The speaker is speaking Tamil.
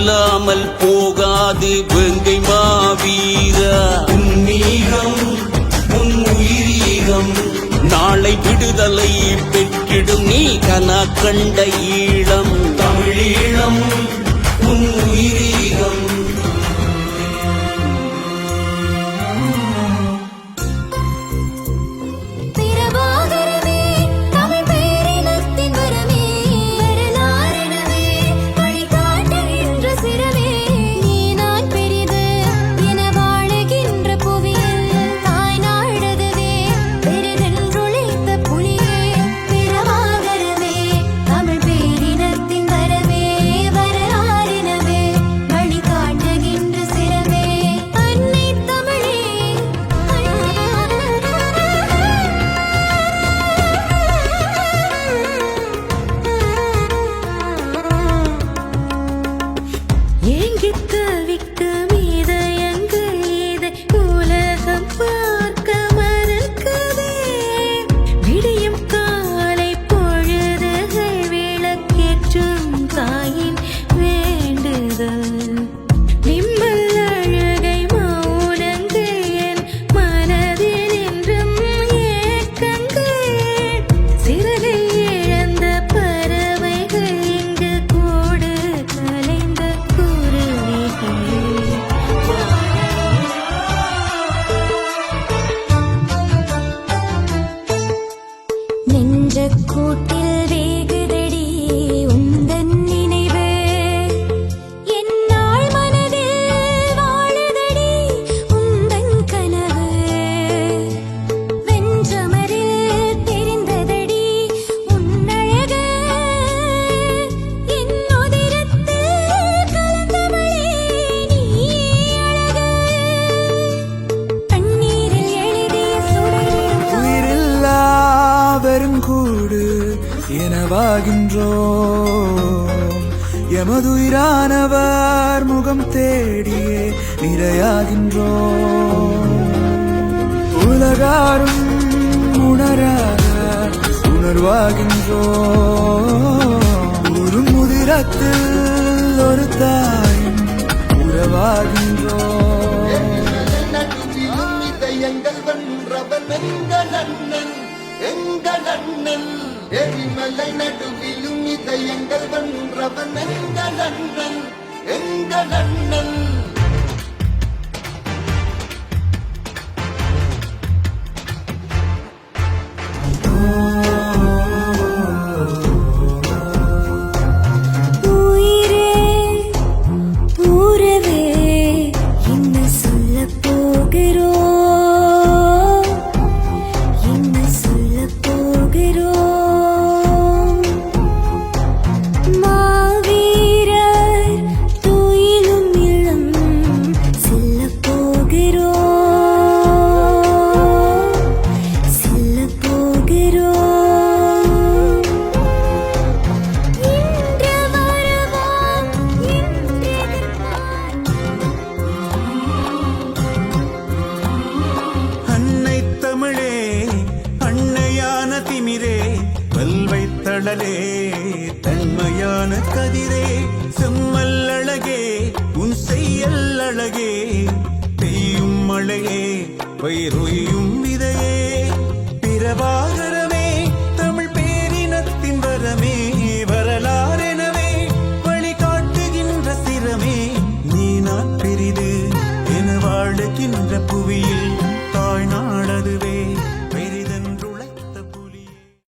இல்லாமல் போகாது வெங்கை மாவீரா. உன்னீகம் உன் உயிரீகம் நாளை விடுதலை பெற்றிடும் நீ கனா கண்ட ஈழம் தமிழீழம் உன் உயிரீகம். கூட்டில் வேகுதடி உந்தன் நினைவு என்னால் மனதில் வாழுதடி உந்தன் கனவு வெஞ்சமரில் தெரிந்ததடி உன்னழகு என் உதிரத்தில் கலந்தவளே நீ அழகு கண்ணீரில் எழுதிய சுடரில் உயிரில்லா வெறுங்கூடு எனவாகின்றோம் எமதுயிரானவர் முகம் தேடியே நிறையாகின்றோம் உலகாரும் உணராத உணர்வாகின்றோம் ஒரு முதிரத்தில் ஒரு தாயும் உறவாகின்றோம் எங்கள் அண்ணன் எரிமலை நடுவிலும் இதயங்கள் வென்றவன் எங்கள் அண்ணன் எங்கள் அண்ணன். தளலே தன்மையான கதிரே செம்மல் அழகே உன் செய்யல் அழகே பெய்யும் மழையே பயிரொய்யும்